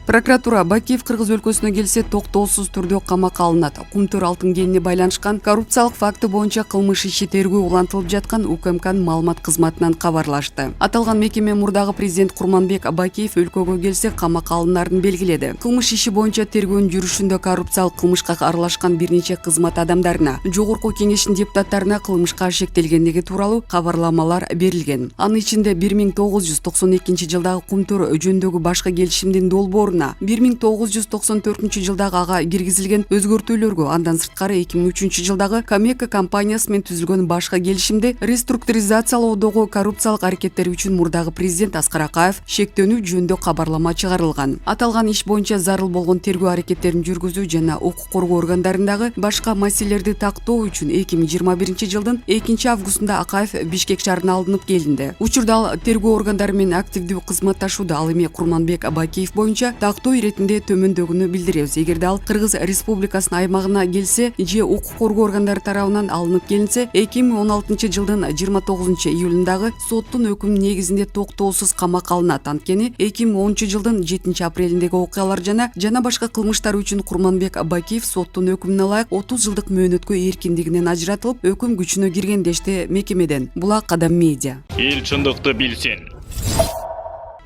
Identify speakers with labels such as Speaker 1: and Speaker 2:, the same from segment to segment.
Speaker 1: Прокуратура Бакиев Кыргыз өлкөсүнө келсе токтоосуз түрдө камакка алынат. Кумтөр алтын кенине байланышкан коррупциялык факты боюнча кылмыш иши тергөө улантылып жаткан УКМКнын маалымат кызматынан кабарлашты. Аталган мекеме мурдагы президент Курманбек Бакиев өлкөгө келсе камакка алынарын белгиледи. Кылмыш иши боюнча тергөөнүн жүрүшүндө коррупциялык кылмышка аралашкан бир нече кызмат адамдарына, жогорку кеңештин депутаттарына кылмышка шектелгендиги тууралуу кабарламалар берилген. Анын ичинде 1992 жылдагы кумтөр жөнүндөгү башкы келишимдин долбоору 1994 жылдагы ага киргизилген өзгөртүүлөргө, андан сырткары 2003 жылдагы Камека компаниясы менен түзүлгөн башкы келишимди реструктуризациялоодогу коррупциялык аракеттери үчүн мурдагы президент Аскар Акаев шектөөнү жөнүндө кабарлама чыгарылган. Аталган иш боюнча зарыл болгон тергөө аракеттерин жүргүзүү жана укук коргоо органдарындагы башка маселелерди тактоо үчүн 2021 жылдын 2-августунда Акаев Бишкек шаарына алынып келинди. Учурда ал тергөө органдары менен активдүү кызматташууда. Ал эми Курманбек Бакиев боюнча тактоо иретинде төмөндөгүнү билдиребиз. Эгерде ал Кыргыз Республикасынын аймагына келсе же укук коргоо органдары тарабынан алынып келинсе, 2016 жылдын 29 июлундагы соттун өкүмүнүн негизинде токтоосуз камакка алынат. Анткени 2010 жылдын 7 апрелиндеги окуялар жана башка кылмыштар үчүн Курманбек Бакиев соттун өкүмүнө ылайык 30 жылдык мөөнөткө эркиндигинен ажыратылып, өкүм күчүнө кирген дешти мекемеден. Була Кадам Медиа.
Speaker 2: Эл чындыкты билсин.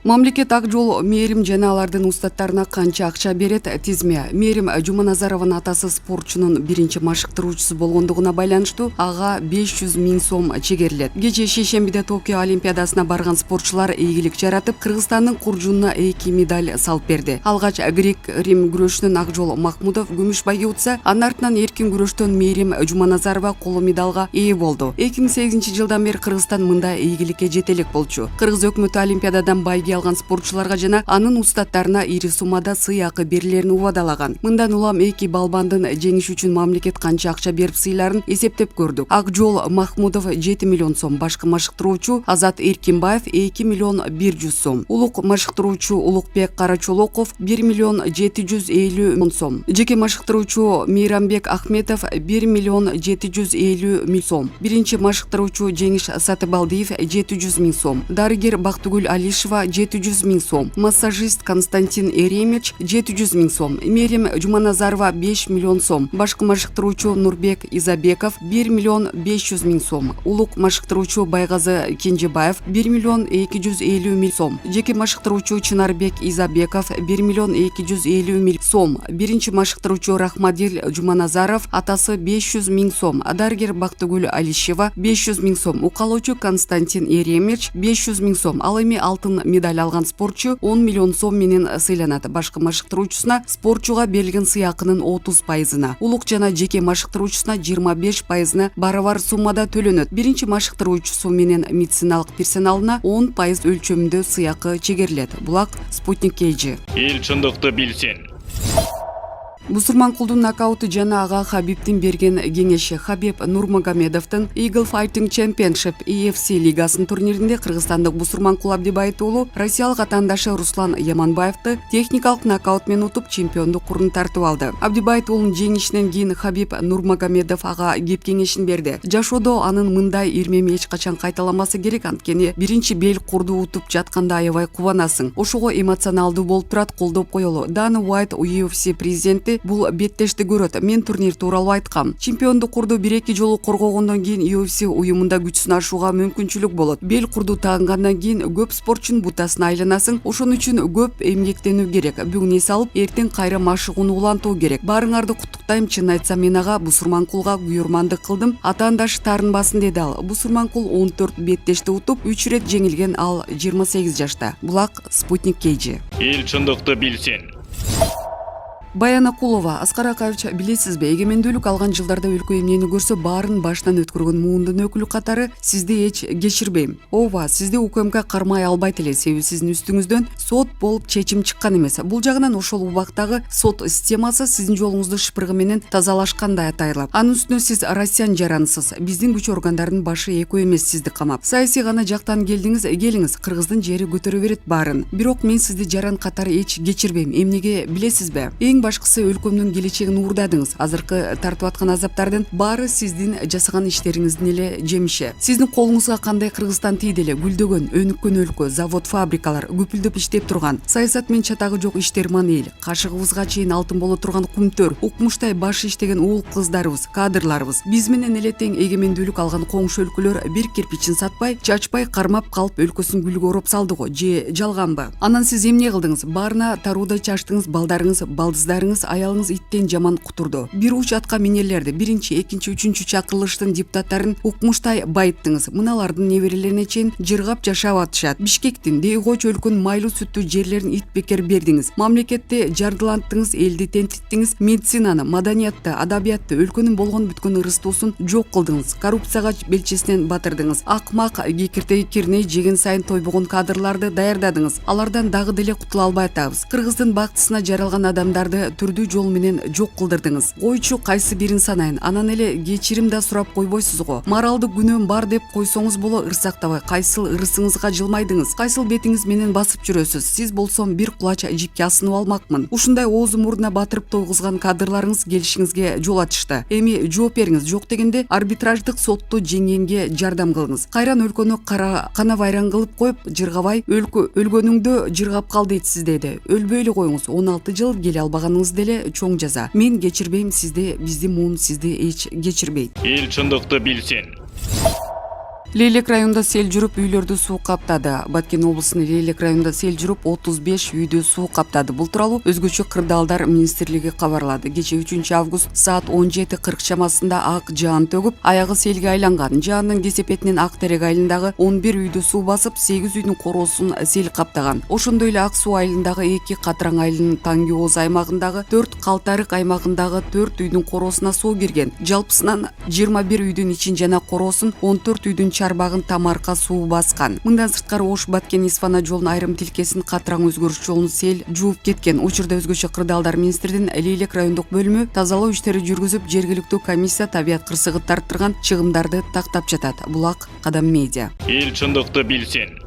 Speaker 1: Мамлекет Ак Жол Мээрим жана алардын устаттарына канча акча берет? Тизме. Мээрим Жуманазарованын атасы спортчунун биринчи машыктыруучусу болгондугуна байланыштуу ага 500 000 сом чегерилет. Кечээ шейшембиде Токио Олимпиадасына барган спортчулар ийгилик жаратып, Кыргызстандын куржунуна 2 медаль салып берди. Алгач грек-рим күрөшүнөн Ак Жол Махмудов күмүш байге утса, анын артынан эркин күрөштөн Мээрим Жуманазарова коло медалга ээ болду. 2008 жылдан бери Кыргызстан мындай ийгиликке жете элек болчу. Кыргыз өкмөтү Олимпиададан байге алган спортчуларга жана анын устаттарына ири суммада сый акы берилерин убадалаган. Мындан улам эки балбандын жеңиши үчүн мамлекет канча акча берип сыйларын эсептеп көрдүк. Ак Жол Махмудов 7 миллион сом, башкы машыктыруучу Азат Эркинбаев 2 миллион 100 сом, улук машыктыруучу Улукбек Карачолоков 1 миллион 750 000 сом, жеке машыктыруучу Мейрамбек Ахметов 1 миллион 750 000 сом, биринчи машыктыруучу Жеңиш Сатыбалдиев 700 000 сом, дарыгер Бактыгүл Алишева 700 000 сом, массажист Константин Эремич 700 000 сом, Мээрим Жуманазарова 5 миллион сом, башкы машыктыруучу Нурбек Изабеков 1 миллион 500 000 сом, улук машыктыруучу Байгазы Кенжебаев 1 миллион 250 000 сом, жеке машыктыруучу Чынарбек Изабеков 1 миллион 250 000 сом, биринчи машыктыруучу Рахмадил Жуманазаров атасы 500 000 сом, дарыгер Бактыгүл Алишева 500 000 сом, укалоочу Константин Эремич 500 000 сом. Ал эми алтын медаль алган спортчу 10 миллион сом менен сыйланат. Башкы машыктыруучусуна спортчуга берилген сый акынын 30%, улук жана жеке машыктыруучусуна 25%, барабар суммада төлөнөт. Биринчи машыктыруучусу менен медициналык персоналына 10% өлчөмүндө сый акы чегерилет. Булак Спутник KG.
Speaker 2: Эл чындыкты билсин.
Speaker 1: Бусурманкулдун нокауту жана ага Хабибдин берген кеңеши. Хабиб Нурмагомедовдун Eagle Fighting Championship EFC лигасынын турниринде кыргызстандык Бусурманкул Абдибайт уулу россиялык атаандашы Руслан Яманбаевди техникалык нокаут менен утуп чемпиондук курун тартып алды. Абдибайт уулунун жеңишинен кийин Хабиб Нурмагомедов ага кеп кеңешин берди. Жашоодо анын мындай ирмеми эч качан кайталамасы керек, анткени биринчи бел курду утуп жатканда аябай кубанасың. Ошого эмоционалдуу болуп турат, колдоп коелу. Дана Уайт UFC президенти бул беттешти көрөт. Мен турнир тууралуу айткам. Чемпиондук курду 1-2 жолу коргогондон кийин UFC уюмунда күчүн ашууга мүмкүнчүлүк болот. Бел курду таагандан кийин көп спортчунун бутасына айланасың. Ошон үчүн көп эмгектенүү керек. Бүгүн эс алып, эртең кайра машыгууну улантуу керек. Баарыңарды куттуктайм. Чын айтсам, мен ага Бусурманкулга күйөрмандык кылдым. Атаандашы таарынбасын, деди ал. Бусурманкул 14 беттешти утуп, 3 ирет жеңилген. Ал 28 жашта. Булак Спутник KG.
Speaker 2: Эл чындыкты билсин.
Speaker 1: Баян Акулова, Аскар Акаевич, билесизби, эгемендүүлүк алган жылдарда өлкө эмнени көрсө баарын башынан өткөргөн муундун өкүлү катары сизди эч кечирбейм. Ооба, сизди УКМК кармай албайт эле, себеби сиздин үстүңүздөн сот болуп чечим чыккан эмес. Бул жагынан ошол убактагы сот системасы сиздин жолуңузду шыпыргы менен тазалашкандай атайлап. Анын үстүнө сиз Россиян жаранысыз. Биздин күч органдарынын башы экөө эмес сизди камап. Саясий гана жактан келиңиз, Кыргыздын жери көтөрө берет баарын. Бирок мен сизди жаран катары эч кечирбейм. Эмнеге билесизби? Эң башкысы өлкөмдүн келечегин уурдадыңыз. Азыркы тартып аткан азаптардын баары сиздин жасаган иштериңиздин эле жемиши. Сиздин колуңузга кандай Кыргызстан тийди эле гүлдөгөн, өнүккөн өлкө, завод, фабрикалар күпүлдөп иштеп турган, саясат менен чатагы жок иштерман эл, кашыгыбызга чейин алтын боло турган кумтөр, укмуштай баш иштеген уул кыздарыбыз, кадрларыбыз, биз менен эле тең эгемендүүлүк алган коңшу өлкөлөр бир кирпичин сатпай, чачпай кармап калып өлкөсүн гүлгө ороп салдыго же жалганбы? Анан сиз эмне кылдыңыз? Баарына таруудай чачтыңыз, балдарыңыз, балдыздарыңыз, аялыңыз иттен жаман кутурду. Бир уч атка минерлерди, биринчи, экинчи, үчүнчү чакырылыштын депутаттарын укмуштай байыттыңыз. Мыналардын неберелерине чейин жыргап жашап атышат. Бишкектин, Дейгоч өлкөнүн майлуу сүттүү жерлерин ит бекер бердиңиз. Мамлекетти жардыланттыңыз, элди тентиттиңиз, медицинаны, маданиятты, адабиятты, өлкөнүн болгон бүткөн ырыс-туусун жок кылдыңыз. Коррупцияга белчесинен батырдыңыз. Акмак, кекиртеги кирней жеген сайын тойбогон кадрларды даярдадыңыз. Алардан дагы деле кутула албай атабыз. Кыргыздын бактысына жаралган адамдарды түрдүү жол менен жок кылдырдыңыз. Койчу кайсы бирин санайын, анан эле кечирим да сурап койбойсуз го. Моралдык күнөөм бар деп койсоңуз боло ырсактабай, кайсыл ырысыңызга жылмайдыңыз, кайсыл бетиңиз менен басып жүрөсүз. Сиз болсом бир кулач жипке асынып алмакмын. Ушундай оозу мурдуна батырып тойгузган кадрларыңыз келишиңизге жол ачышты. Эми жооп бериңиз, жок дегенде арбитраждык сотту жеңгенге жардам кылыңыз. Кайран өлкөнү кана вайран кылып коюп, жыргабай өлгөнүңдө жыргап кал дейсиз деди. Өлбөй эле коюңуз, 16 жыл келе албаганыңыз деле чоң жаза. Мен кечирбейм сизди, биздин муун сизди эч кечирбейт.
Speaker 2: Эл чындыкты билсин.
Speaker 1: Лейлек районунда сел жүрүп үйлөрдү суу каптады. Баткен облусунун Лейлек районунда сел жүрүп 35 үйдү суу каптады. Бул тууралуу Өзгөчө кырдаалдар министрлиги кабарлады. Кече 3 август саат 17:40 чамасында ак жаан төгүп, аягы селге айланган. Жаандын кесепетинен Ак терек айылындагы 11 үйдү суу басып, 8 үйдүн короосун сел каптаган. Ошондой эле Ак суу айылындагы 2 Катыраң айылынын Таңги Ооз аймагындагы 4 Калтарык аймагындагы 4 үйдүн короосуна суу кирген. Жалпысынан 21 үйдүн ичин жана короосун, 14 үйдүн чарбагын тамарка суу баскан. Мындан сырткары Ош Баткен Исфана жолунун айрым тилкесин Катыраң өзгөрүш жолун сел жууп кеткен. Учурда Өзгөчө кырдаалдар министрдин Лейлек райондук бөлүмү тазалоо иштери жүргүзүп, жергиликтүү комиссия табият кырсыгы тарттырган чыгымдарды тактап жатат. Булак Кадам медиа.
Speaker 2: Эл чындыкты билсин.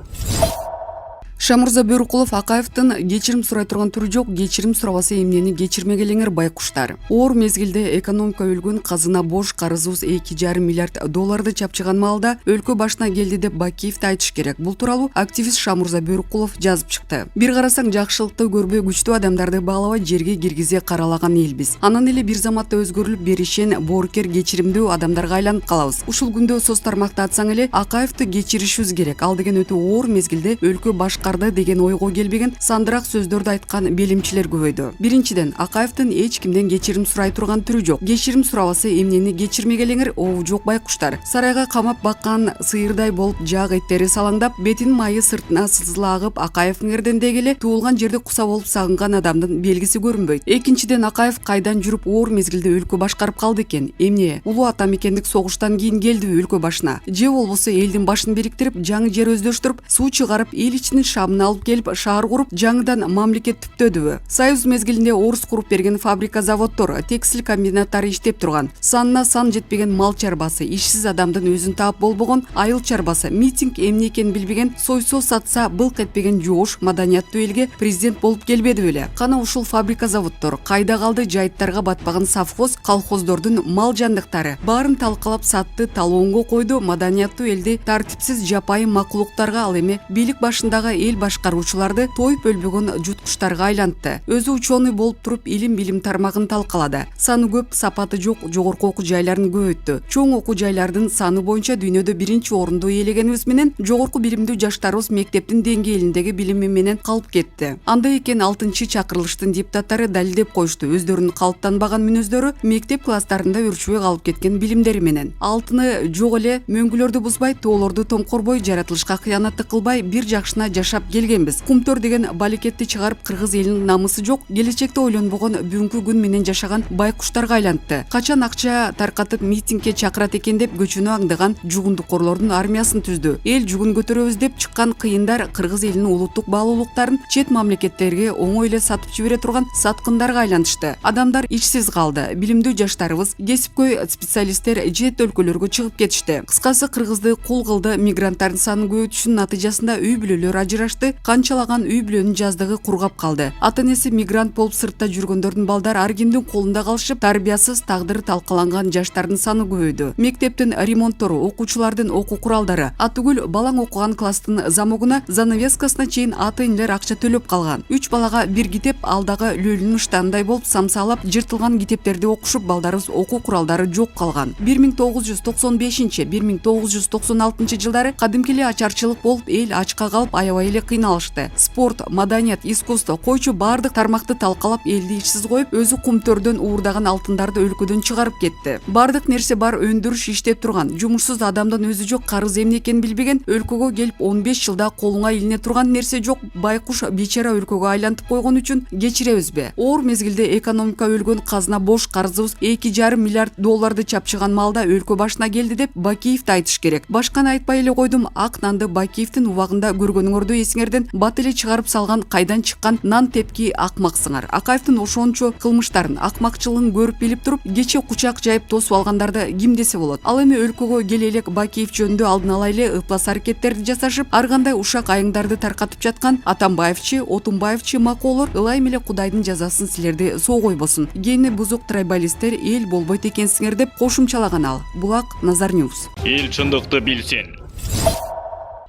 Speaker 1: Шамурза Бөрүкулов Акаевдин кечирим сурай турган түрү жок, кечирим сурабаса эмнени кечирмегелеңер байкуштар. Оор мезгилде экономика өлгөн, казына бош, карызыбыз 2,5 миллиард долларды чапчыган маалда өлкө башына келди деп Бакиевди айтыш керек. Бул тууралуу активист Шамурза Бөрүкулов жазып чыкты. Бир карасаң жакшылыкты көрбөй күчтүү адамдарды баалабай жерге киргизе каралаган элбиз. Анан эле бир заматта өзгөрүлүп беришен, боорукер, кечиримдүү адамдарга айланып калабыз. Ушул күндө соц тармакта атсаң эле Акаевди кечиришибиз керек. Ал деген өтө оор мезгилде өлкө башкарды деген ойго келбеген сандырак сөздөрдү айткан белимчилер көбөйдү. Биринчиден, Акаевдин эч кимден кечирим сурай турган түрү жок. Кечирим сурабаса эмнени кечирмегелеңер, жок байкуштар. Сарайга камап баккан сыйырдай болуп жаак эттери салаңдап, бетинин майы сыртына сызыла агып, Акаевдин эрдендеги эле туулган жерде куса болуп сагынган адамдын белгиси көрүнбөйт. Экинчиден, Акаев кайдан жүрүп оор мезгилде өлкө башкарып калды экен? Эмне? Улуу ата мекендик согуштан кийин келдиби өлкө башына? Же болбосо элдин башын бириктирип, жаңы жер өздөштүрүп, суу чыгарып, эл ичинин шамын алып келип, шаар куруп, жаңыдан мамлекет түптөдүбү? Союз мезгилинде орус куруп берген фабрика, заводдор, текстиль комбинаттары иштеп турган. Санына сан жетпеген мал чарбасы, ишсиз адамдын өзүн таап болбогон айыл чарбасы, митинг эмне экенин билбеген, сойсо сатса былк этпеген жоош, маданияттуу элге президент болуп келбеди беле? Кана ушул фабрика, заводдор кайда калды? Жайыттарга батпаган совхоз, колхоздордун мал жандыктары баарын талкалап сатты, талоонго койду. Маданияттуу элди тартипсиз жапайым макулуктарга, ал эми бийлик башындагы эл башкаруучуларды тоюп өлбөгөн жуткуштарга айлантты. Өзү ученый болуп туруп, илим-билим тармагын талкалады. Саны көп, сапаты жок жогорку окуу жайларын көбөйттү. Чоң окуу жайлардын саны боюнча дүйнөдө биринчи орунду ээлегенибиз менен жогорку билимдүү жаштарыбыз мектептин деңгээлиндеги билими менен калып кетти. Андай экен 6 чакырылыштын депутаттары далилдеп коюшту. Өздөрүнүн калыптанбаган мүнөздөрү мектеп класстарында өрчүбөй калып кеткен билимдери менен. Алтыны жок эле, мөңгүлөрдү бузбай, тоолорду томкорбой, жаратылышка кыянаттык кылбай бир жакшына жашап келгенбиз. Кумтөр деген балекетти чыгарып, кыргыз элинин намысы жок, келечекте ойлонбогон, бүгүнкү күн менен жашаган байкуштарга айлантты. Качан акча таркатып митингге чакырат экен деп көчөнү аңдыган жугундукорлордун армиясын түздү. Эл жүгүн көтөрөбүз деп чыккан кыйындар кыргыз элинин улуттук баалуулуктарын чет мамлекеттерге оңой эле сатып жибере турган саткындарга айланышты. Адамдар ичсиз калды. Билимдүү жаштарыбыз, кесипкөй специалисттер чет өлкөлөргө чыгып кетишти. Кыскасы, кыргызды кул кылды. Мигранттардын саны көбөйтүшүнүн натыйжасында үй бүлөлөр ажырашты. жарашты канчалаган үй бүлөнүн жаздыгы кургап калды. Ата-энеси мигрант болуп сыртта жүргөндөрдүн балдары ар кимдин колунда калышып, тарбиясыз тагдыры талкаланган жаштардын саны көбөйдү. Мектептин ремонттору, окуучулардын окуу куралдары, атүгүл балаң окуган класстын замогуна, занавескасына чейин ата-энелер акча төлөп калган. 3 балага бир китеп алдагы лөлүнүн штандай болуп самсалап, жыртылган китептерди окушуп, балдарыбыз окуу куралдары жок калган. 1995-1996 жылдары кадимки эле ачарчылык болуп, эл ачка калып, аябай эле кыйналышты. Спорт, маданият, искусство, койчу бардык тармакты талкалап, элди ишсиз коюп, өзү кумтөрдөн уурдаган алтындарды өлкөдөн чыгарып кетти. Бардык нерсе бар, өндүрүш иштеп турган, жумушсуз адамдын өзү жок, карыз эмне экенин билбеген, өлкөгө келип 15 жылда колуңа илине турган нерсе жок, байкуш бейчара өлкөгө айлантып койгон үчүн кечиребизби? Оор мезгилде экономика өлгөн, казына бош, карызыбыз 2,5 миллиард долларды чапчыган малда өлкө башына келди деп Бакиевди айтыш керек. Башканы айтпай эле койдум, ак нанды Бакиевдин убагында көргөнүңөрдү эсиңерден бат эле чыгарып салган, кайдан чыккан нан тепки акмаксыңар. Акаевдин ошончо кылмыштарын, акмакчылыгын көрүп билип туруп, кече кучак жайып тосуп алгандарды ким десе болот. Ал эми өлкөгө келе элек Бакиев жөнүндө алдын ала эле ыплас аракеттерди жасашып, ар кандай ушак айыңдарды таркатып жаткан Атамбаевчи, Отунбаевчи макоолор ылайым эле Кудайдын жазасын силерди соогойбосун. Кени бузук трайбалисттер эл болбойт экенсиңер деп кошумчалаган ал. Булак Назар Ньюс.
Speaker 2: Эл чындыкты билсин.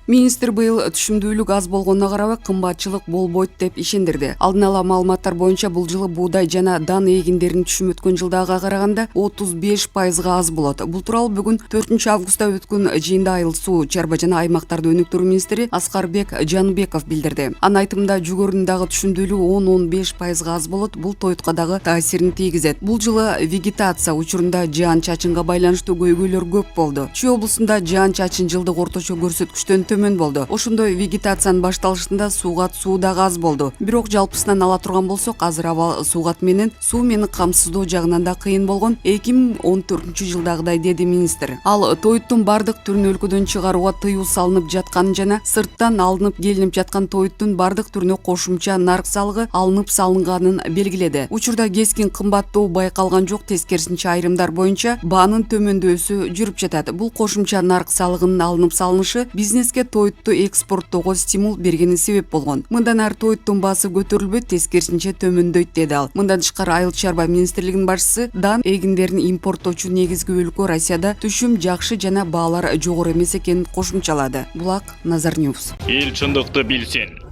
Speaker 1: Министр быйыл түшүмдүүлүк аз болгонуна карабай кымбатчылык болбойт деп ишендирди. Алдын ала маалыматтар боюнча бул жылы буудай жана дан эгиндеринин түшүмү өткөн жылдагыга караганда 35% аз болот. Бул тууралуу бүгүн 4 августта өткөн жыйында Айыл суу, чарба жана аймактарды өнүктүрүү министри Аскарбек Жаныбеков билдирди. Анын айтымында жүгөрүнүн дагы түшүмдүүлүгү 10-15% аз болот. Бул тойтко дагы таасирин тийгизет. Бул жылы вегетация учурунда жаан-чачынга байланыштуу көйгөйлөр көп болду. Чүй облусунда жаан-чачын жылдык орточо көрсөткүчтөн төмөн болду. Ошондой вегетациянын башталышында суугат суу дагы аз болду. Бирок жалпысынан ала турган болсок, азыр абал суугат менен суу менен камсыздоо жагынан да кыйын болгон 2014 жылдагыдай, деди министр. Ал тоюттун бардык түрүн өлкөдөн чыгарууга тыюу салынып жатканын жана сырттан алынып келинип жаткан тоюттун бардык түрүнө кошумча нарк салыгы алынып салынганын белгиледи. Учурда кескин кымбаттоо байкалган жок, тескерисинче айрымдар боюнча баанын төмөндөсү жүрүп жатат. Бул кошумча нарк салыгынын алынып салынышы бизнеске тоютту экспорттоого стимул бергени себеп болгон. Мындан ары тоюттун баасы көтөрүлбөйт, тескерисинче төмөндөйт, деди ал. Мындан тышкары Айыл чарба министрлигинин башчысы дан эгиндерин импорттоочу негизги өлкө Россияда түшүм жакшы жана баалар жогору эмес экенин кошумчалады. Булак Назар Ньюс.
Speaker 2: Эл чындыкты билсин.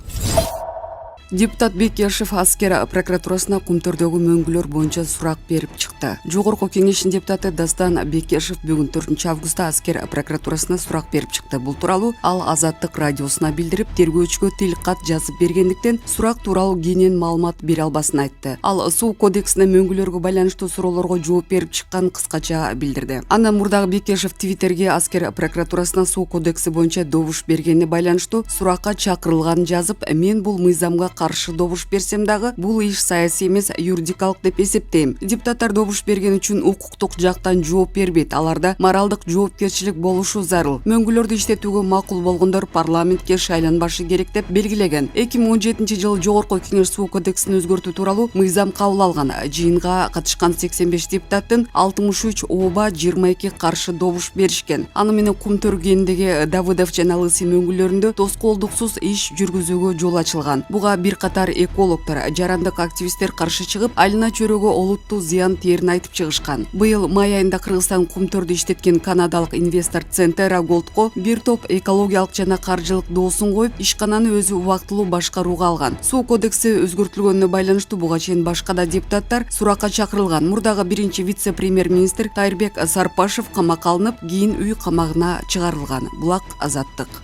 Speaker 1: Депутат Бекешев аскер прокуратурасына кумтөрдөгү мөңгүлөр боюнча сурак берип чыкты. Жогорку кеңештин депутаты Дастан Бекешев бүгүн 4 августта аскер прокуратурасына сурак берип чыкты. Бул тууралуу ал Азаттык радиосуна билдирип, тергөөчүгө тил кат жазып бергендиктен сурак тууралуу кенен маалымат бере албасын айтты. Ал суу кодексине мөңгүлөргө байланыштуу суроолорго жооп берип чыккан кыскача билдирди. Андан мурдагы Бекешев Твиттерге аскер прокуратурасына суу кодекси боюнча добуш бергенине байланыштуу суракка чакырылганын жазып, мен бул мыйзамга каршы добуш берсем дагы бул иш саясий эмес, юридикалык деп эсептейм. Депутаттар добуш берген үчүн укуктук жактан жооп бербейт. Аларда моралдык жоопкерчилик болушу зарыл. Мөңгүлөрдү иштетүүгө макул болгондор парламентке шайланбашы керек деп белгилеген. 2017 жылы Жогорку кеңеш суу кодексин өзгөртүү тууралуу мыйзам кабыл алган. Жыйынга катышкан 85 депутаттын 63 ооба, 22 каршы добуш беришкен. Аны менен Кумтөр кэнидеги Давыдов жана Лысый мөңгүлөрүндө тоскоолдуксуз иш жүргүзүүгө жол ачылган. Буга бир катар экологдор, жарандык активисттер каршы чыгып, айылына чөйрөгө олуттуу зыян тээрин айтып чыгышкан. Быйыл май айында Кыргызстан Кумтөрдү иштеткен канадалык инвестор Центера Голдко бир топ экологиялык жана каржылык доосун коюп, ишкананы өзү убактылуу башкарууга алган. Суу кодекси өзгөртүлгөнүнө байланыштуу буга чейин башка да депутаттар суракка чакырылган. Мурдагы биринчи вице-премьер-министр Тайырбек Сарпашев камакка алынып, кийин үй камагына чыгарылган. Булак Азаттык.